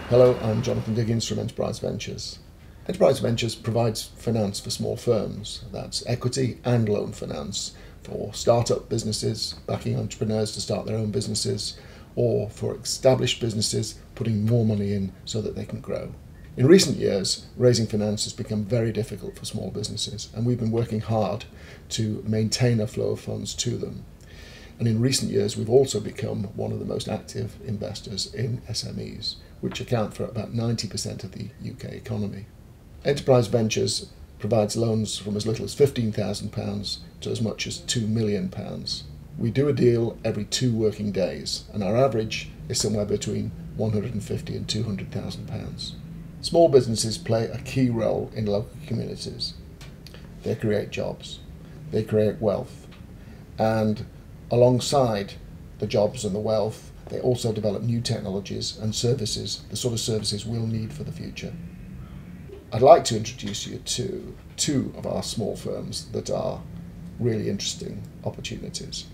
Hello, I'm Jonathan Diggins from Enterprise Ventures. Enterprise Ventures provides finance for small firms. That's equity and loan finance for startup businesses, backing entrepreneurs to start their own businesses, or for established businesses putting more money in so that they can grow. In recent years, raising finance has become very difficult for small businesses, and we've been working hard to maintain a flow of funds to them. And in recent years, we've also become one of the most active investors in SMEs, which account for about 90% of the UK economy. Enterprise Ventures provides loans from as little as £15,000 to as much as £2 million. We do a deal every 2 working days, and our average is somewhere between £150,000 and £200,000. Small businesses play a key role in local communities. They create jobs, they create wealth, and alongside the jobs and the wealth, they also develop new technologies and services, the sort of services we'll need for the future. I'd like to introduce you to 2 of our small firms that are really interesting opportunities.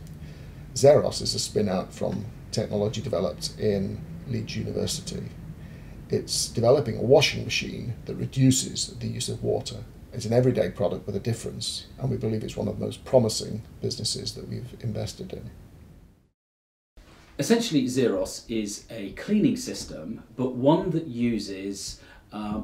Xeros is a spin-out from technology developed in Leeds University. It's developing a washing machine that reduces the use of water. It's an everyday product with a difference, and we believe it's one of the most promising businesses that we've invested in. Essentially, Xeros is a cleaning system, but one that uses,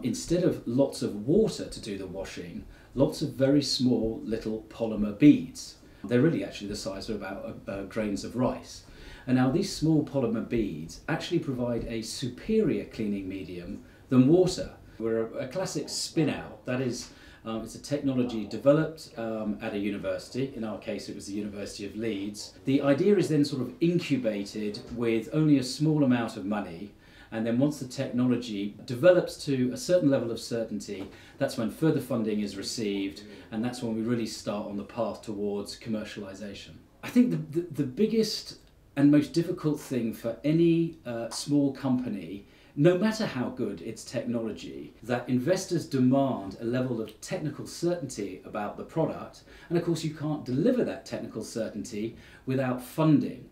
instead of lots of water to do the washing, lots of very small little polymer beads. They're really actually the size of about grains of rice. And now these small polymer beads actually provide a superior cleaning medium than water. We're a classic spin-out, that is, it's a technology developed at a university. In our case, it was the University of Leeds. The idea is then sort of incubated with only a small amount of money, and then once the technology develops to a certain level of certainty, that's when further funding is received, and that's when we really start on the path towards commercialisation. I think the biggest and most difficult thing for any small company, no matter how good its technology, that investors demand a level of technical certainty about the product, and of course you can't deliver that technical certainty without funding.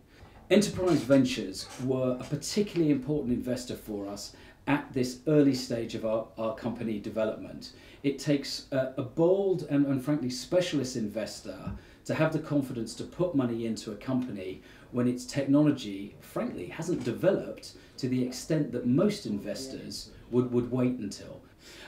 Enterprise Ventures were a particularly important investor for us at this early stage of our company development. It takes a bold and frankly specialist investor to have the confidence to put money into a company when its technology, frankly, hasn't developed to the extent that most investors would wait until.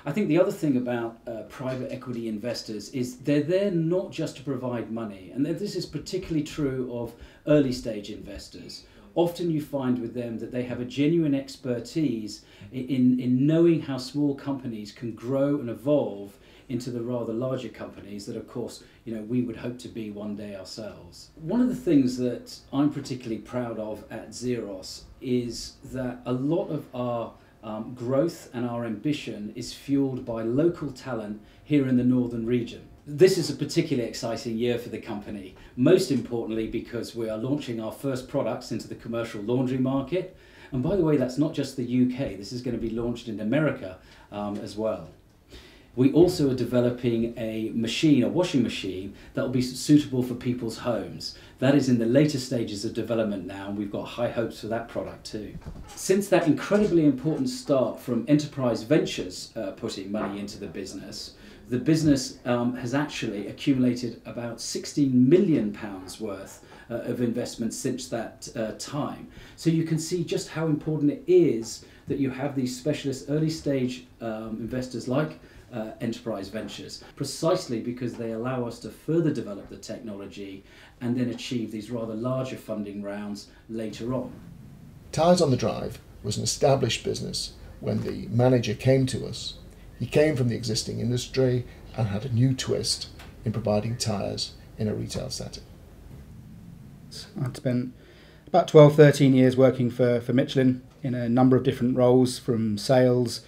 I think the other thing about private equity investors is they're there not just to provide money, and this is particularly true of early stage investors. Often you find with them that they have a genuine expertise in knowing how small companies can grow and evolve into the rather larger companies that, of course, we would hope to be one day ourselves. One of the things that I'm particularly proud of at Xeros is that a lot of our growth and our ambition is fueled by local talent here in the northern region. This is a particularly exciting year for the company, most importantly because we are launching our first products into the commercial laundry market. And by the way, that's not just the UK, this is going to be launched in America as well. We also are developing a washing machine that will be suitable for people's homes. That is in the later stages of development now, and we've got high hopes for that product too. Since that incredibly important start from Enterprise Ventures putting money into the business has actually accumulated about £16 million worth of investment since that time. So you can see just how important it is that you have these specialist early stage investors like Enterprise Ventures, precisely because they allow us to further develop the technology and then achieve these rather larger funding rounds later on. Tyres on the Drive was an established business when the manager came to us. He came from the existing industry and had a new twist in providing tyres in a retail setting. I'd spent about 12, 13 years working for Michelin in a number of different roles, from sales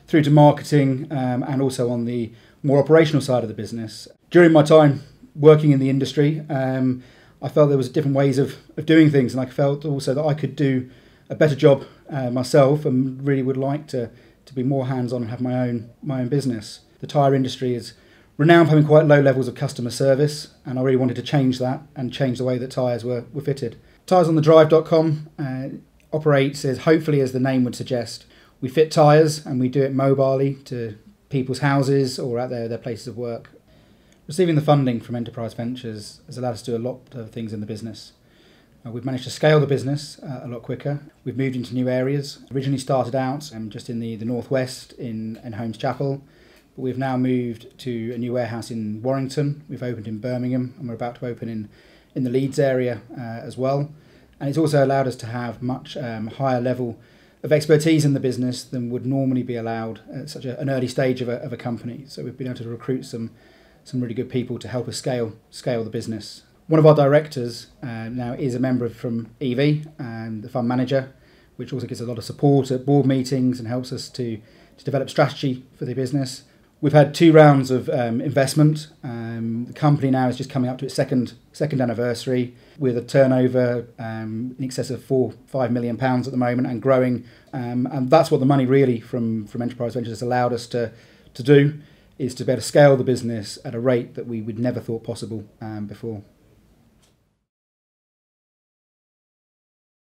through to marketing, and also on the more operational side of the business. During my time working in the industry, I felt there was different ways of doing things, and I felt also that I could do a better job myself, and really would like to be more hands-on and have my own business. The tyre industry is renowned for having quite low levels of customer service, and I really wanted to change that and change the way that tyres were fitted. Tyresonthedrive.com operates as, hopefully as the name would suggest, We fit tyres, and we do it mobilely to people's houses or at their places of work. Receiving the funding from Enterprise Ventures has allowed us to do a lot of things in the business. We've managed to scale the business a lot quicker. We've moved into new areas. Originally started out just in the northwest in Holmes Chapel, but we've now moved to a new warehouse in Warrington. We've opened in Birmingham, and we're about to open in the Leeds area as well. And it's also allowed us to have much higher level of expertise in the business than would normally be allowed at such an early stage of a company. So we've been able to recruit some really good people to help us scale the business. One of our directors now is a member from EV, the fund manager, which also gives a lot of support at board meetings and helps us to develop strategy for the business. We've had 2 rounds of investment. The company now is just coming up to its second anniversary with a turnover in excess of £4-5 million at the moment and growing. And that's what the money really from Enterprise Ventures has allowed us to do, is to be able to scale the business at a rate that we would never thought possible before.